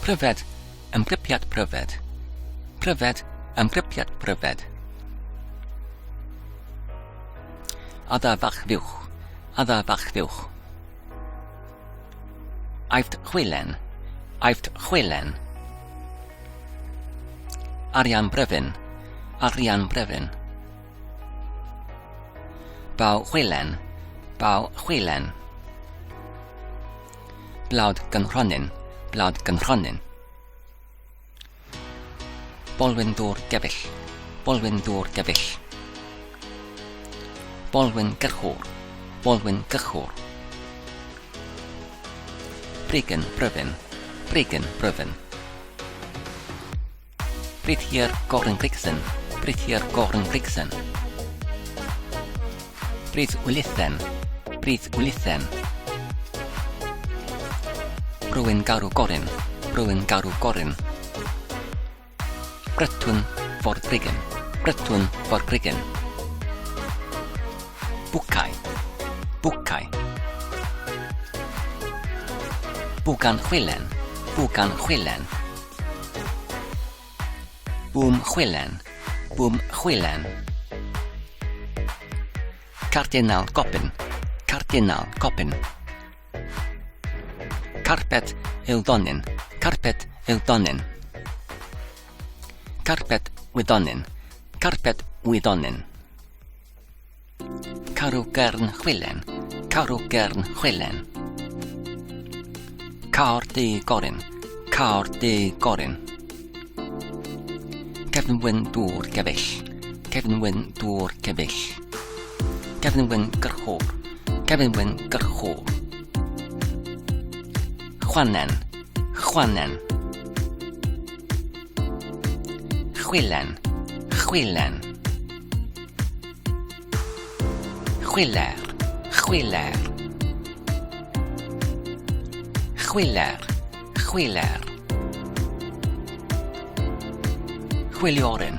Pryfed, ymgripiatbryfed. Pryfed, ymgripiatbryfed. Adda fach fuwch, adda fach fuwch. Aifft chwilen, aifft chwilen. Arian brefyn, arian brefyn. Baw chwilen, baw chwilen. Blawd gynhronyn, blawd gynhronyn. Bolwyn dŵr gefill, bolwyn dŵr gefill. Bolwyn gyrchwr, bolwyn gyrchwr. Brigyn bryfyn, brigyn bryfyn. Brythier goren grigsen, brythier goren grigsen. Bryth wlithen, bryth wlithen. Brwyn garw gorin, brwyn garw gorin. Brytwn for grigyn, brytwn for grigyn. Bwcai, bwcai. Bwgan chwilen, bwgan chwilen. Bwm chwilen, bwm chwilen. Cardinal gopyn, cardinal gopyn. Carpet ildonyn, carpet ildonyn. Carpet wydonyn, carpet wydonyn. Carw gern chwilen, carw gern chwilen. Cawr di gorin, cawr di gorin. Cefnwyn dŵr gefill, cefnwyn dŵr gefill. Cefnwyn gyrchwr, cefnwyn gyrchwr. Chwanen, chwanen. Chwilen, chwilen. Chwiler, chwiler. Chwiler, chwiler. Chwiliorin,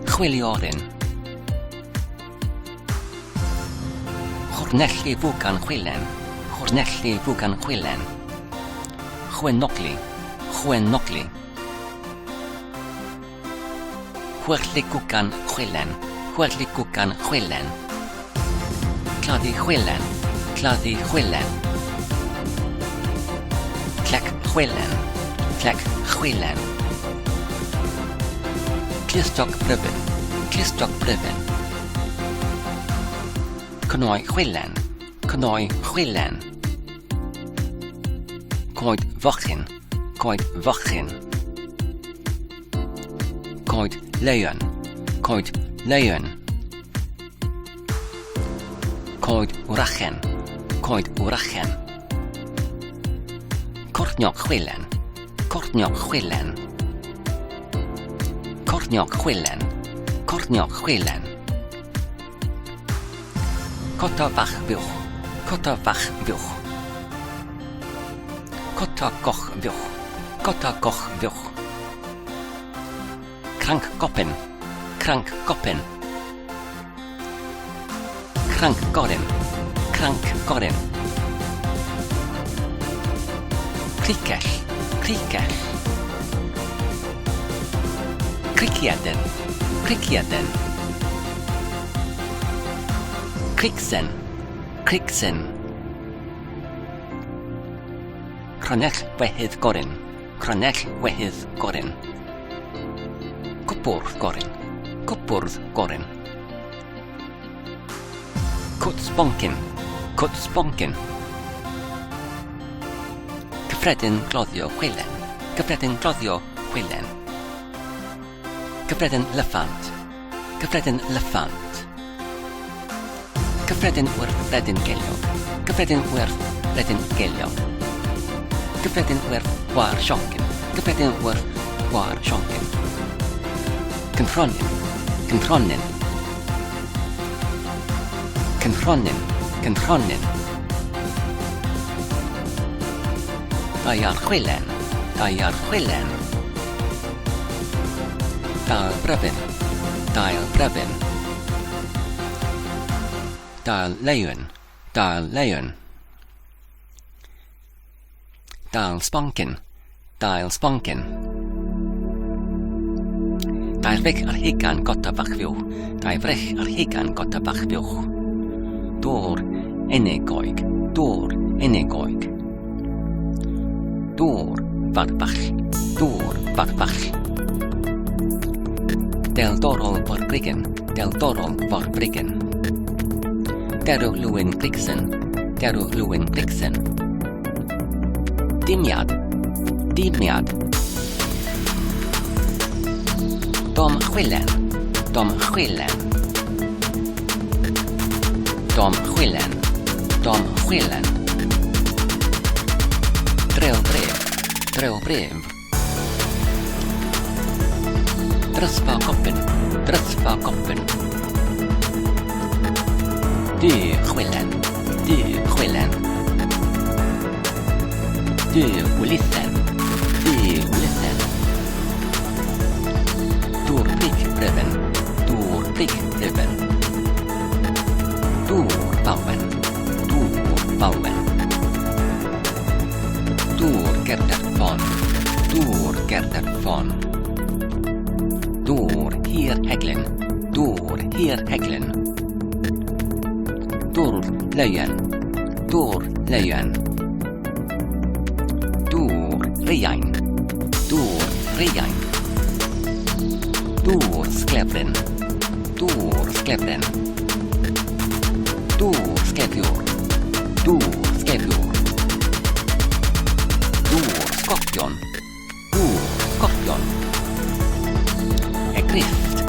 chwiliorin. Chwrnelli fwgan chwilen, chwrnelli fwgan chwilen. Chwenogli, chwenogli. Chwerli gwgan chwilen, chwerli gwgan chwilen. Claddu chwilen, claddu chwilen. Clec chwilen, clec chwilen. Clustog brifyn, clustog brifyn. Cnoi chwilen, cnoi chwilen. Coed fochyn, coed fochyn. Coed leon, coed leon. Coed wrachen, coed wrachen. Corniog chwilen, corniog chwilen. Corniog chwilen, corniog chwilen. Cota fach fuwch, cota fach fuwch. Cota goch fuwch, cota goch fuwch. Crank gopyn, crank gopyn. Crank gorin, crank gorin. Cricell, cricell. Criciaden, criciaden. Cricsen, cricsen. Cronell wehydd gorin, cronell wehydd gorin. Cwbwrdd gorin, cwbwrdd gorin. Cwt sboncyn, cwt sboncyn. Cyffredin gloddio chwilen, cyffredin gloddio chwilen. Cyffredin lyffant, cyffredin lyffant. Cyffredin wrth redyn geiliog, cyffredin wrth redyn geiliog. Cyffredin wrth war sioncyn, cyffredin wrth war sioncyn. Cynhronyn, cynhronyn. Cynhronyn, cynhronyn. Dau ar chwilen, dau ar chwilen. Dail brefyn, dail brefyn. Dail leon, dail leon. Dail sboncyn, dail sponken. Dair vech ar higan gotta bachfiwch, dair vrech ar higan gotta bachfiwch. Dor enegoig, dor enegoig. Dor barbach, dor barbach. Del dorol var briggen, del dorol var briggen. Derw lwyn grigsen, derw lwyn grigsen. Dimiad, dimiad. Dom chwilen, dom chwilen. Dom chwilen, dom chwilen. Drew bref, drew bref. Drysfa koppen, drysfa koppen. Du chwilen, du chwilen. Du ulissen, du ulissen. Dur prickbreven, dur prickbreven. Dur bauen, dur bauen. Dur gerder von, dur gerder von. Dur hier heglen, dur hier heglen. Dur löjen, dur löjen. Dur riain, dur riain. Dur sklebren, dur sklebren. Dur sklebjor, dur sklebjor. Dur skorpion, dur skorpion. Grift,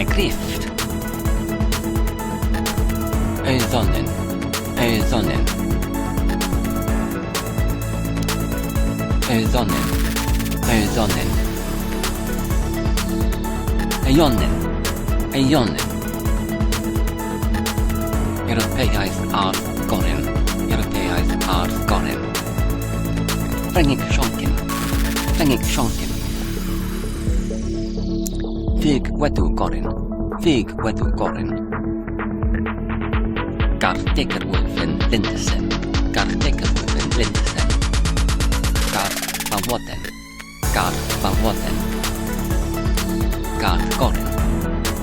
grift. Ösonnen, ösonnen. Ösonnen, ösonnen. Ejonnen, ejonnen. Europeais ars goren, Europeais ars goren. Frängig schonken, frängig schonken. Fig wedu gorin, fig wedu gorin. Gardeker wolfen lindesen, gardeker wolfen lindesen. Gar bawoten, gar bawoten. Gar gorin,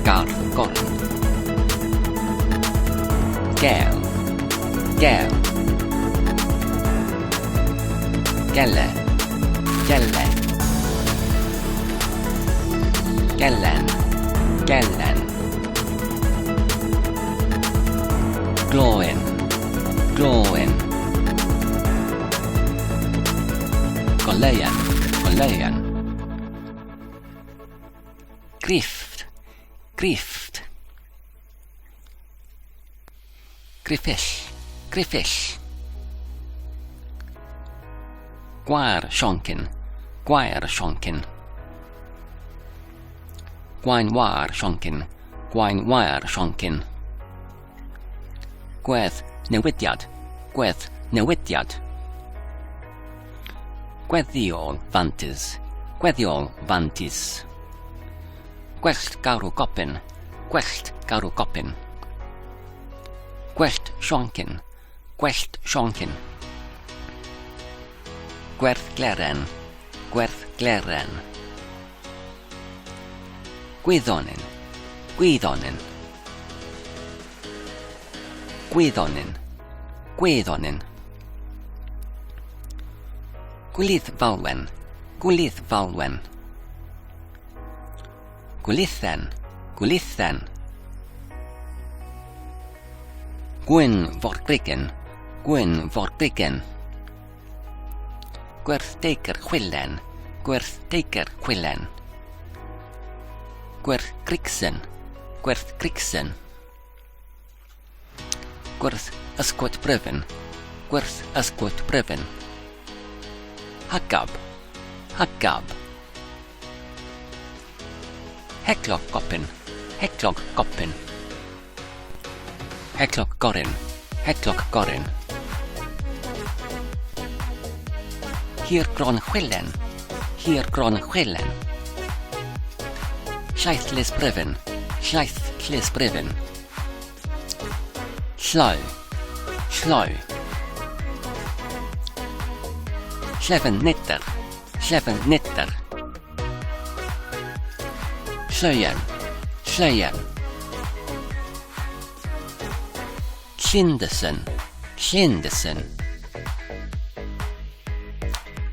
gar gorin. Gel, gel. Gelle, gelle. Gällen, gällen. Glåen, glåen. Golöjen, golöjen. Grift, grift. Griffish, griffish. Guarschonken, guarschonken. Gwainwar schonken, gwainwar schonken. Gwedd newidiad, gwedd newidiad. Gweddiol fantis, gweddiol fantis. Gwellt garw gopin, gwellt garw gopin. Gwellt schonken, gwellt schonken. Gwerth gleren, gwerth gleren. Gwyddonen, gwyddonen. Gwyddonen, gwyddonen. Gwlydd falwen, gwlydd falwen. Gwlythen, gwlythen. Gwyn forbrigen, gwyn forbrigen. Gwerthteiger chwilen, gwerthteiger chwilen. Gwerth grigsen, gwerth grigsen. Gwerth ysgwyd bryfyn, gwerth ysgwyd bryfyn. Hagab, hagab. Heklog gopin, heklog gopin. Heklog gorin, heklog gorin. Hier gron chwilen, hier gron chwilen. Llaeth lys bryfyn, llaeth lys bryfyn. Lloi, lloi. Llefen nidr, Sleven nitter. Slöjen, slöjen. Kindesen, kindesen.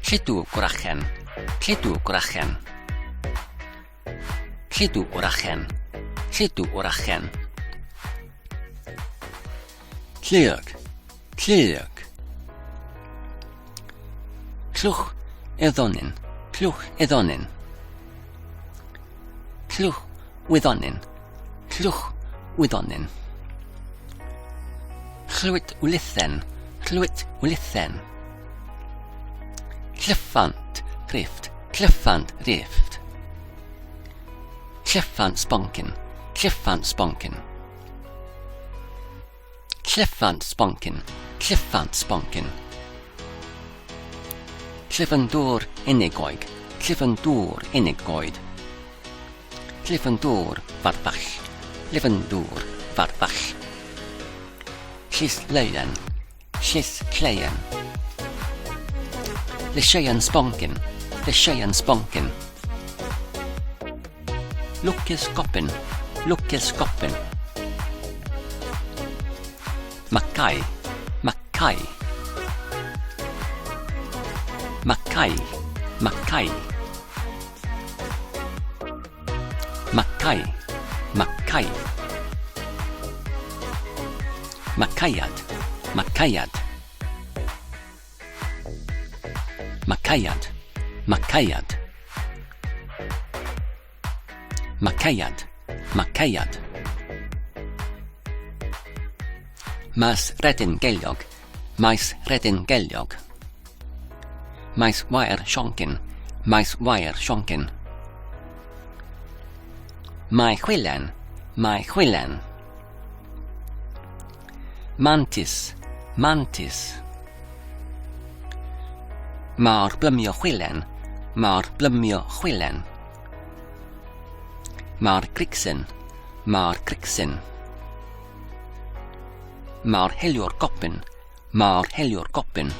Klitugurachen, klitugurachen. Klitugurachen, klitugurachen. Klug, klug. Klug eddonin, klug eddonin. Klug widdonin, klug widdonin. Chlwyd wlithen, chlwyd wlithen. Cliffant rift, cliffant rift. Cliffant sponken, cliffant sponken. Cliffant sponken, cliffant sponken. Cliffendur inigoig, cliffendur inigoid. Cliffendur varvach, cliffendur varvach. Slislöjen, slisklejen. Lisjöjen sponken, lisjöjen sponken. Lukkeskoppen, lukkeskoppen. Mackay, mackay. Mackay, mackay. Mackay, mackay. Mackayad, mackayad. Mackayad, mackayad. Mackayad, mackayad. Mas redin geliog, mais redin geliog. Mais wire shonkin, mais wire shonkin. Mai chwilen, mai chwilen. Mantis, mantis. Mar blymio chwilen, mar blymio chwilen. Mar gricsin, mar gricsin. Mar helior goppin, mar helior goppin.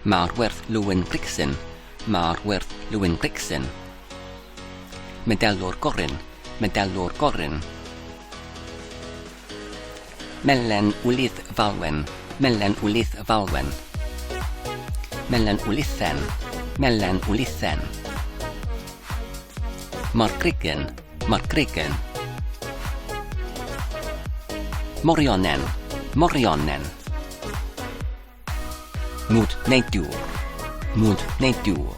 Mar werth lwyn gricsin, mar werth lwyn gricsin. Medellor gorin, medellor gorin. Mellen wlith falwen, mellen wlith falwen. Mellen wlithen, mellen wlithen. Margrigen, margrigen. Morionen, morionen. Mut natur, mut natur.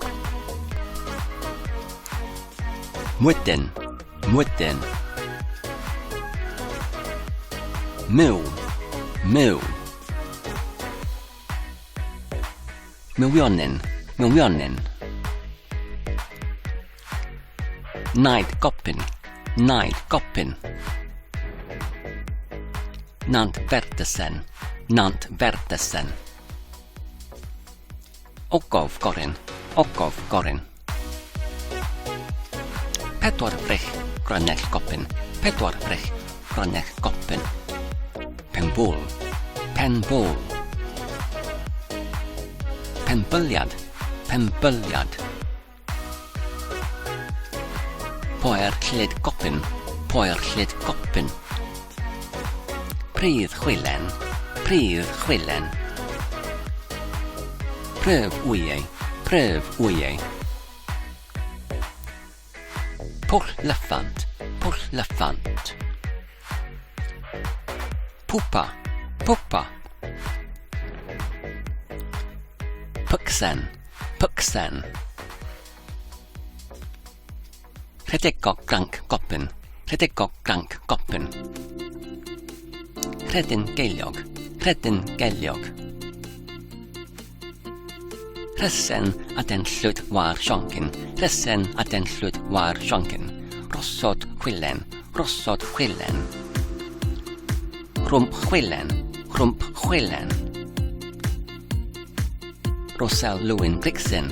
Mutten, mutten. Mew, mew. Miljonen, miljonen. Night koppin, night koppin. Nant vertesen, nant vertesen. Okov korin, okov korin. Petorbrich granell koppin, petorbrich granell koppin. Penbol, penbol. Penböljad, penböljad. Poerklid koppin, poerklid koppin. Prydd chwilen, prydd chwilen. Pröv ujej, pröv ujej. Porlefant, porlefant. Pupa, pupa. Puxen, puxen. Redekok krank koppen, redekok krank koppen. Redden geliog, redden geliog. Ressen at den slut var sjonken, ressen at den slut var sjonken. Rossot chwilen, rossot chwilen. Rump chwilen, rump chwilen. Rosal Lewin Grixen,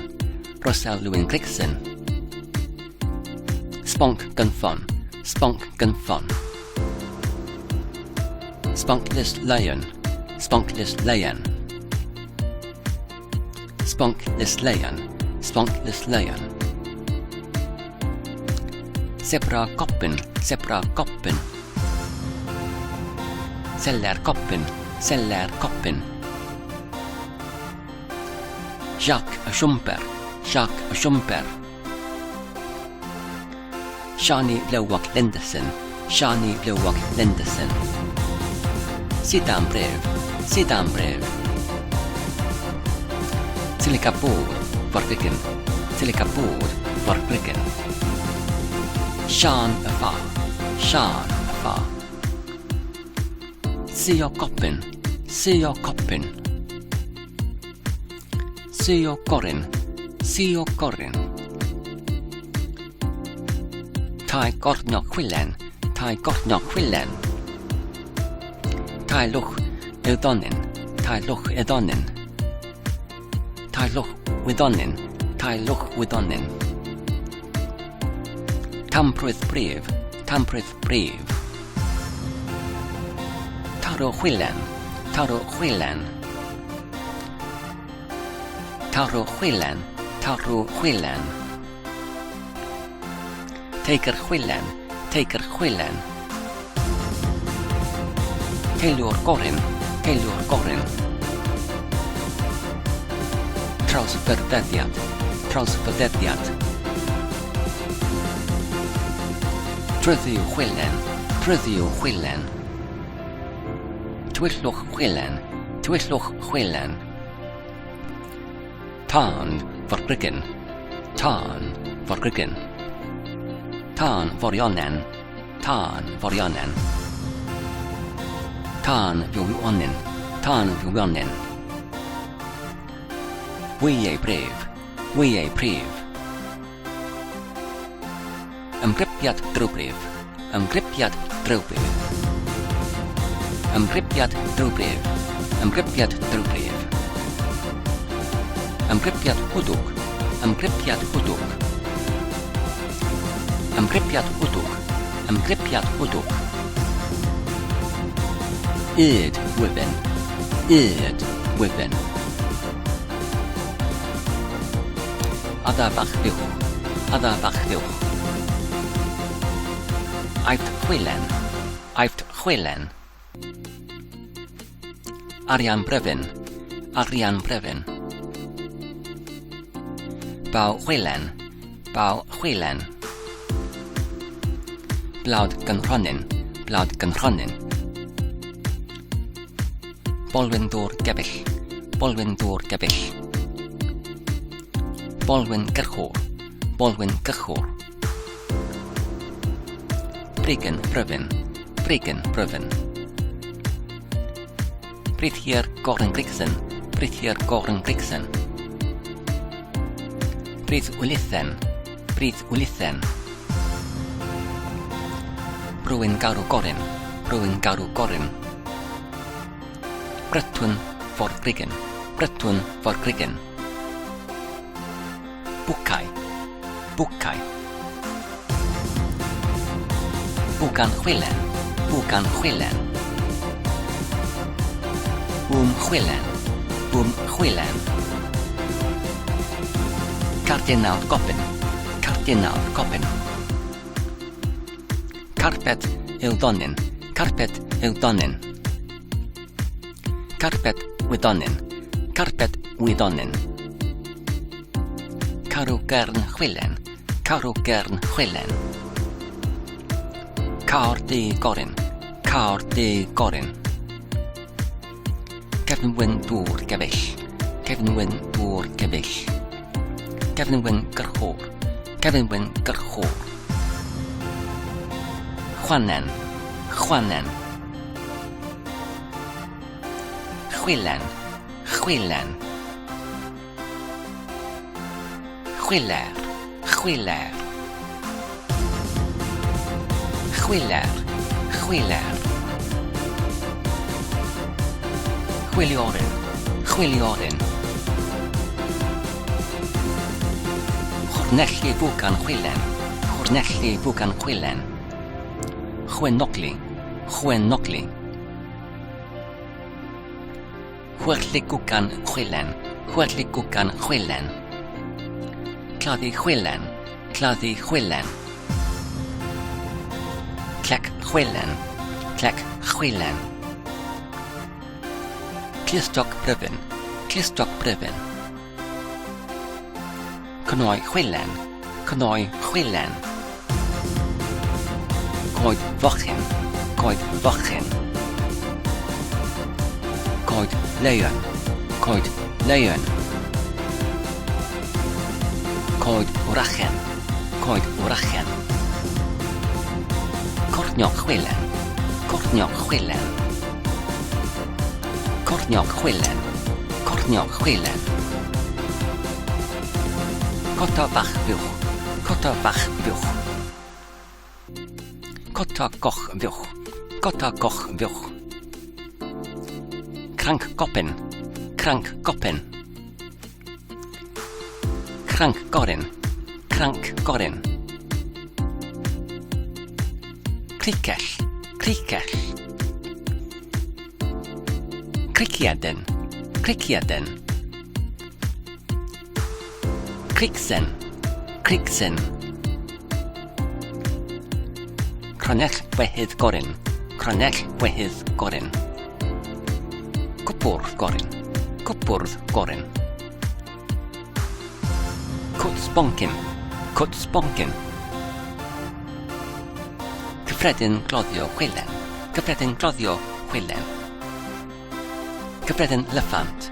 Rosal Lewin Grixen. Spunk gunfon, spunk gunfon. Spunkless lion, spunkless lion. Spunkless lion, spunkless lion. Zebra koppen, zebra koppen. Celler koppen, celler koppen. Jacques Schumper, Jacques Schumper. Shani Blowwalk Lenderson, Shani Blowwalk Lenderson. Sit down brave, sit down brave. Silicapur Verkrigen, Silicapur Verkrigen. Shan afar, Shan afar. See your koppen, see your koppen. See your korin, see your korin. Tai korno quillen, tai korno quillen. Tai luch edonin, tai luch edonin. Tai luch widonin, tai luch widonin. Tamprith brave, tamprith brave. Taro quillen, taro quillen. Taro quillen, taro quillen. Taker quillen, taker quillen. Taylor korin, taylor korin. Transferdediad, transferdediad. Tryddiw quillen, tryddiw quillen. Twillwch quillen, twillwch quillen. Tan Verkrigen, tan Verkrigen. Tan vorionen, tan vorionen. Tan vuonen, tan vuonen. We are brave, we are brave. Ymgripiatbryfed, ymgripiatbryfed. Ymgripiatbryfed, ymgripiatbryfed. Ymgripiatbwdwg, ymgripiatbwdwg. Ymgripiatbwdwg, ymgripiatbwdwg. Yd wyben, yd wyben. Ada fachfiwch, ada fachfiwch. Aifft chwilen, aifft chwilen. Arian brefyn, arian brefyn. Baw chwilen, baw chwilen. Blawd gynrhonin, blawd gynrhonin. Bolwyn dŵr gebyll, bolwyn dŵr gebyll. Bolwyn gyrchwr, bolwyn gyrchwr. Brigen brefyn, brigen brefyn. Brythier goren grigsen, brythier goren grigsen. Bryth wlithen, bryth wlithen. Brwyn garw gorin, brwyn garw gorin. Brytwn for grigen, brytwn for grigen. Bwcai, bwcai. Bwcan chwilen, bwcan chwilen. Chwilen, chwilen. Cardinal koppen, cardinal koppen. Carpet ildonin, carpet ildonin. Carpet widonin, carpet widonin. Caru gern chwilen, caru gern chwilen. Caur di gorin, caur di gorin. Cefn wyn dŵr gebyll, cefn wyn dŵr gebyll. Cefn wyn gyrchwr, cefn wyn gyrchwr. Chwanen, chwanen. Chwilen, chwilen. Chwiler, chwiler. Chwiler, chwiler. Chwiliorin, chwiliorin. Chornelli bwcan chwilen, chornelli bwcan chwilen. Chwenogli, chwenogli. Chwerli gwcan chwilen, Huertlikukan chwilen. Claddu chwilen. Claddu chwilen. Clec chwilen. Clec chwilen. Clustog bryfyn. Clustog bryfyn. Cnoi chwilen. Cnoi chwilen. Coed fochyn. Coed fochyn. Coed leon. Coed leon. Coed wrachen. Coed wrachen. Corniog chwilen. Corniog chwilen. Corniog chwilen. Corniog chwilen. Cota fach fuwch. Cota fach fuwch. Cota goch fuwch. Cota goch fuwch. Crank goppen. Crank goppen. Crank gorin. Crank gorin. Cricell. Cricell. Criciaden. Criciaden. Cricsen. Cricsen. Cronell wehydd gorin. Cronell wehydd gorin. Cwbwrdd gorin. Cwbwrdd gorin. Cwtsbonkin. Cwtsbonkin. Cyffredin gloddio chwilen. Cyffredin gloddio chwilen. Cyffredin lyffant.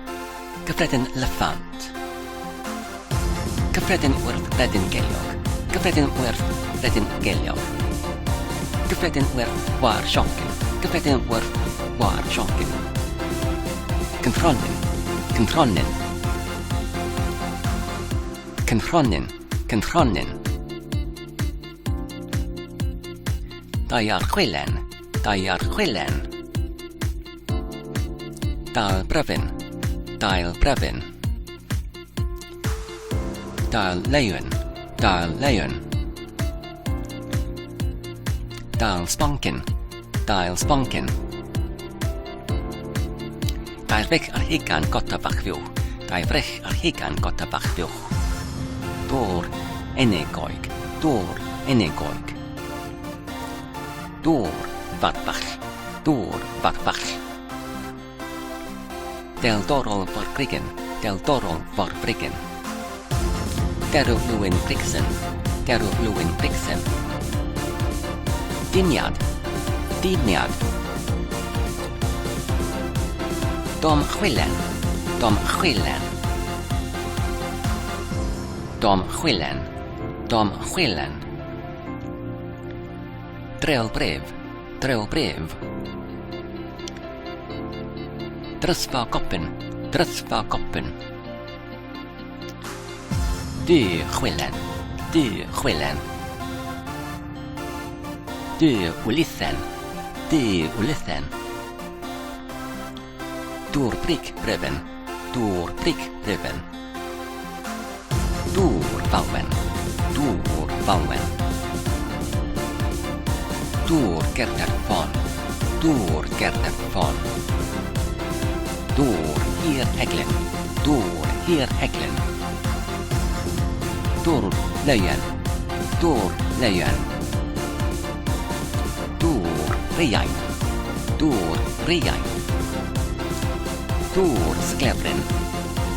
Cyffredin lyffant. Cyffredin wrth redyn geiliog. Cyffredin wrth redyn geiliog. Cyffredin wrth war sionkin. Cyffredin wrth war sionkin. Cynthronin. Cynthronin. Cynthronin. Cynthronin. Dau ar chwilen. Dau ar chwilen. Dail bryfyn. Dail bryfyn. Dail leon. Dail leon. Dail sponkin. Dail sponkin. Dail frich ar higan gota fach fiwch. Dail frich ar higan gota fach fiwch. Dŵr enegoig. Dŵr enegoig. Dŵr farfall. Dŵr farfall. Deldorol for Briggen. Deldorol for Briggen. Derw Lwyn Brigsen. Derw Lwyn Brigsen. Diniad. Diniad. Dom chwilen. Dom chwilen. Dom chwilen. Dom chwilen. Drel bref. Drel bref. Drysfa goppen. Drysfa goppen. Du chwilen. Du chwilen. Du wlithen. Du wlithen. Dŵr brig bryfyn. Dŵr brig bryfyn. Dŵr falwen. Dŵr falwen. Dŵr gerder ffon. Dŵr gerder ffon. Dŵr hir heglen. Dŵr hir heglen. Dŵr leien. Dŵr leien. Dŵr riain. Dŵr riain. Dŵr sglefryn.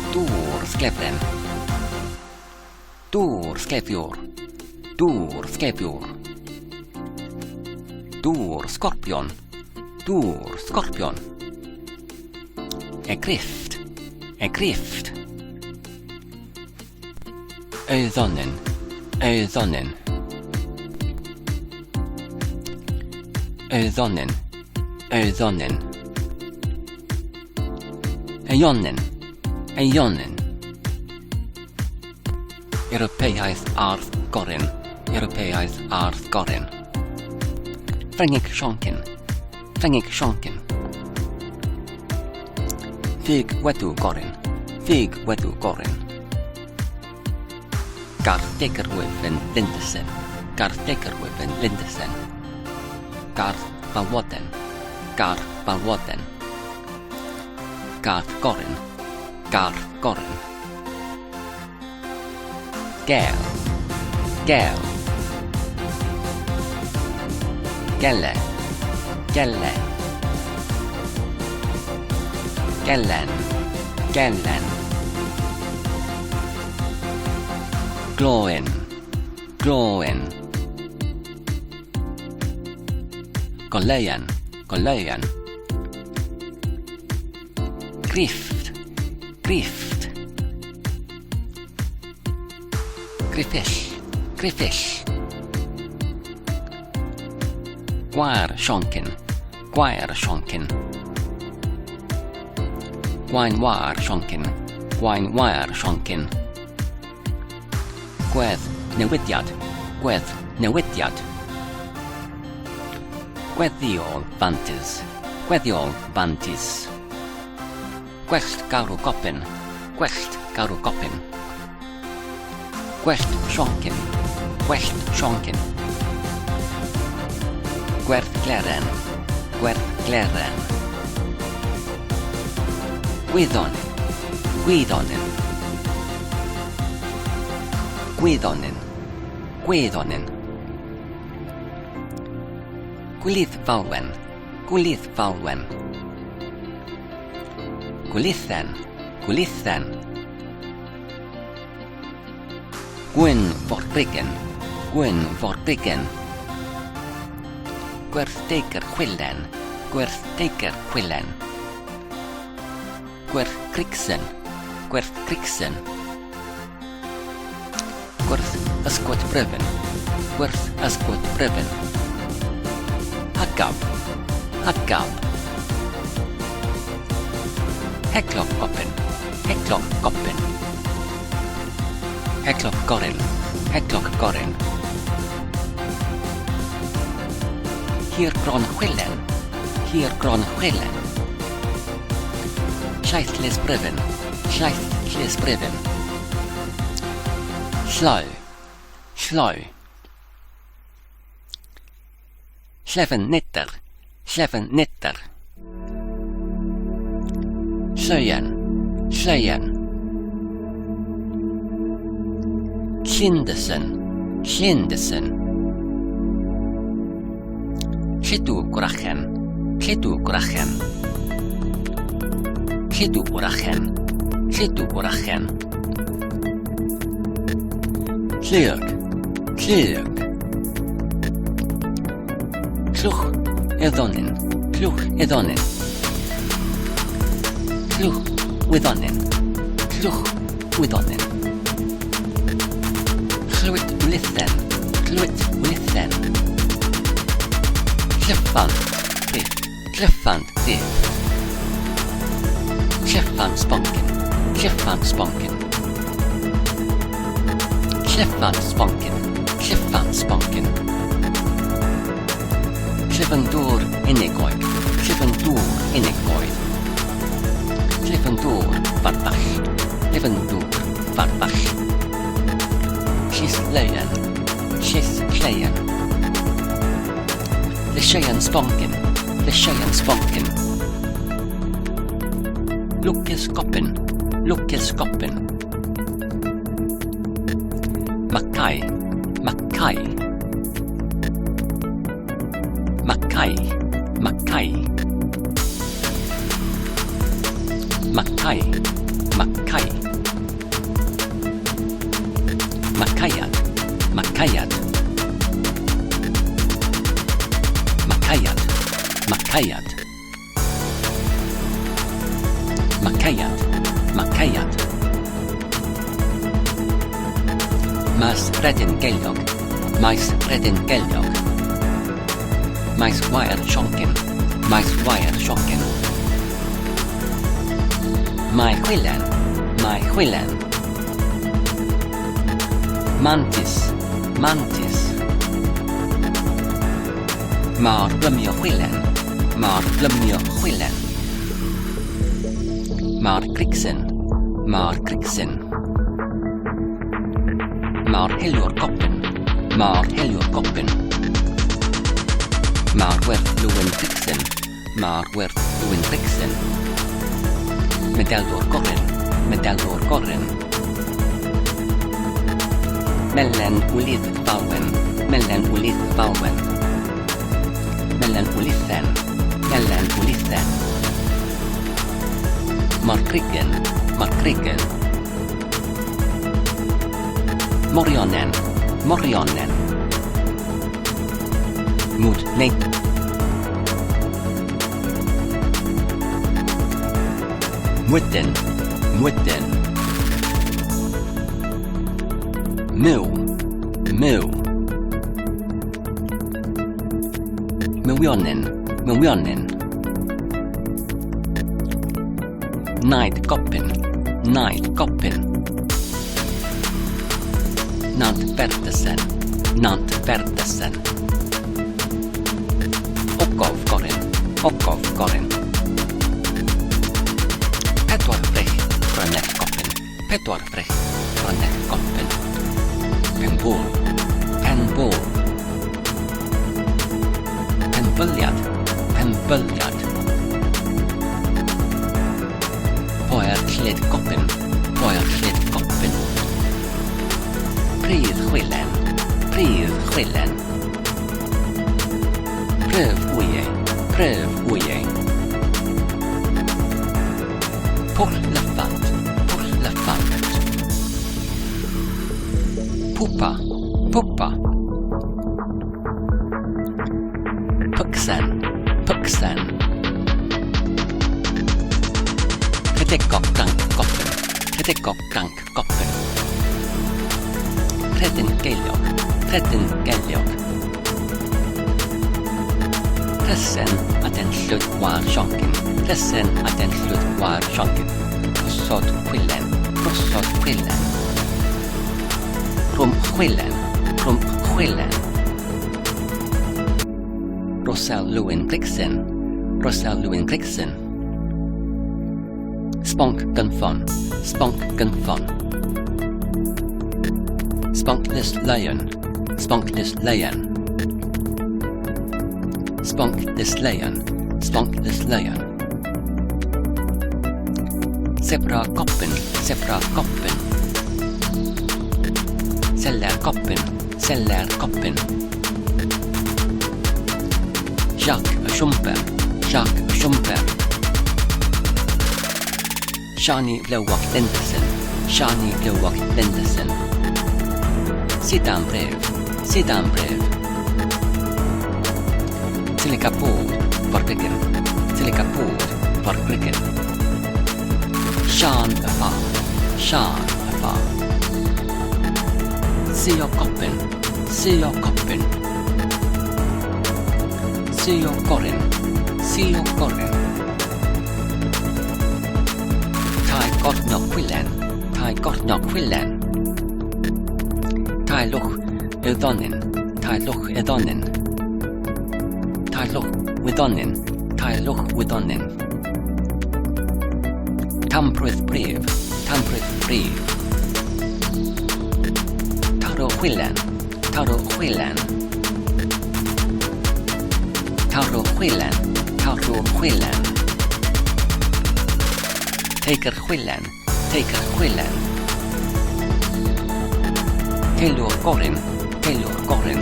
Dŵr sglefryn. Dŵr sglefiwr. Dŵr sglefiwr. Dŵr skorpion. Dŵr skorpion. Egrift. Egrift. Öðonin. Öðonin. Öðonin. Öðonin. Eionin. Eionin. Europeiaeth ardd gorin. Europeiaeth ardd gorin. Ffrengig sionkin. Ffrengig sionkin. Fig wedw gorin. Fig wedw gorin. Garth degerwyf yn Lindesen. Garth degerwyf yn Lindesen. Garth balwoden. Garth balwoden. Garth gorin. Gar goren. Gel. Gel. Gelle. Gelle. Gellen. Gellen. Gloin. Gloin. Golleien. Golleien. Grift. Grift. Griffish. Griffish. Gwair sionkin. Gwair sionkin. Gwain war sionkin. Gwain wair sionkin. Gwedd newidiad. Gwedd newidiad. Gweddiol bantis. Gweddiol bantis. Gwellt garw gopin. Gwellt garw gopin. Gwellt sionkin. Gwellt sionkin. Gwerth gleren. Gwerth gleren. Gwyddon. Gwyddonin. Gwyddonin. Gwyddonin. Gwylyddfalwen. Gwylyddfalwen. Gwlythen. Gwlythen. Gwyn forbrigen. Gwyn forbrigen. Gwerthdeigr chwilen. Gwerthdeigr chwilen. Gwerth cricsen. Gwerth cricsen. Gwerth ysgwyd bryfyn. Gwerth ysgwyd bryfyn. Hagab. Hagab. Heclog gopin. Heclog gopin. Heclog gorin. Heclog gorin. Hier gron chwilen. Hier gron chwilen. Llaeth les bryfyn. Llaeth les bryfyn. Lloi. Lloi. Llefen nitter. Llefen nitter. Llyen. Llyen. Llindesen. Llindesen. Llidw gwrachen. Llidw gwrachen. Llidw gwrachen. Llidw gwrachen. Llyg. Llyg. Clwch eddonin. Clwch eddonin. Clwch wyddonin. Clwch wyddonin. Clywyd wlythen. Clywyd wlythen. Llyffan. Rif. Llyffan. Rif. Llyffan sponkin. Llyffan sponkin. Llyffan sponkin. Llyffan sponkin. Llyfan dŵr unigoed. Llyfan dŵr unigoed. Llyfan dŵr farball. Llyfan dŵr farball. Llys leien. Llys leien. Lysieien sponkin. Lysieien sponkin. Lwcus gopin. Lwcus gopin. Mackay. Mackay. Mackay. Mackay. Mackay. Mackay. Mackayad. Mackayad. Mackayad. Mackayad. Mackayad. Mackayad. Maes redyn geiliog. Maes redyn geiliog. Maes wair sionkin. Maes wair sionkin. Mae chwilen. Mae chwilen. Mantis. Mantis. Mae'r blymio chwilen. Mae'r blymio chwilen. Mae'r cricsen. Mae'r cricsen. Mae'r heliwr gopin. Mae'r heliwr gopin. Mae'r werth lwyn cricsen. Mae'r werth lwyn cricsen. Medelwr gorin. medalwr goryn. Melen wlydd falwen, melen wlydd falwen. Melen wlythen, melen wlythen. Marcrigen, marcrigen. Morionen, morionen. Mut neit. Mwydyn, mwydyn. Myw, myw. Mywionen, mywionen. Naid gopin, naid gopin. Nant Bertesen, nant Bertesen. Okov gorin, okov gorin. Pedwarfrich, brynnet gopin, pedwarfrich, brynnet gopin. Penbwl, penbwl. Penbyliad, penbyliad. Poer llyd gopin, poer llyd gopin. Prydd chwilen, prydd chwilen. Pryf wyau, pryf wyau. Pwll lyffant, pwll lyffant. Pupa, pupa. Pycsen, pycsen. Rhedegog danc gopin, rhedegog danc gopin. Rhedyn geiliog, rhedyn geiliog. Rhesen a den llwyd war sioncyn, rhesen a den llwyd war sioncyn. Rwsod chwilen, rwsod chwilen. Rhwm chwilen, rhwm chwilen. Rosel Lewin Grigson, Rosel Lewin Grigson. Sponk gynffon, sponk gynffon. Spunkless lion, spunkless lion. Spunkless lion, spunkless lion. Zebra koppen, zebra koppen. Seller koppen, seller koppen. Jacques Schumper, Jacques Schumper. Shani Blowwalk Lenderson, Shani Blowwalk Lenderson. Sidan brev, sidan brev. Silikapod, Vargrigen, Silikapod, Vargrigen. Shan afa, Shan afa. Sio koppen, Sio koppen. Sio korin, Sio korin. Tai gortno chwilen, tai gortno chwilen. Tai luch eddonin, tai luch eddonin. Tai luch widdonin, tai luch widdonin. Tamprydd brif, tamprydd brif. Taro chwilen, taro chwilen. Taro chwilen, taro chwilen. Teiger chwilen, teiger chwilen. Teilwr gorin, teilwr gorin.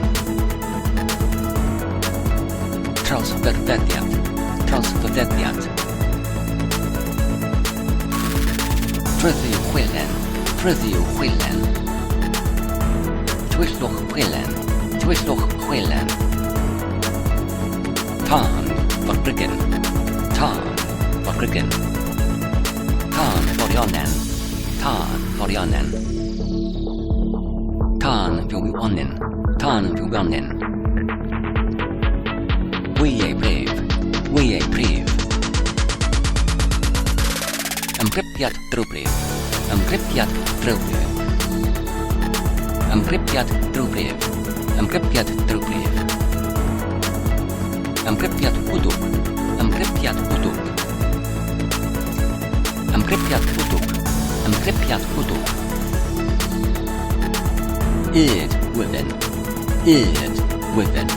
Trawsfyrdeddiad, trawsfyrdeddiad. Tryddiw chwilen, tryddiw chwilen. Twyllwch chwilen, twyllwch chwilen. Tân Vargrigen, tân Vargrigen. Tân Vorionen, tân Vorionen. Tân Vywionen, tân Vywionen. Wyau bref, wyau bref. Ymgripiad drwbrif, ymgripiad drwbrif. Ymgripiad drwbrif, ymgripiad drwbrif. Ymgripiad wdwg, ymgripiad wdwg. Ymgripiad wdwg, ymgripiad wdwg. Yd wyfyn, yd wyfyn.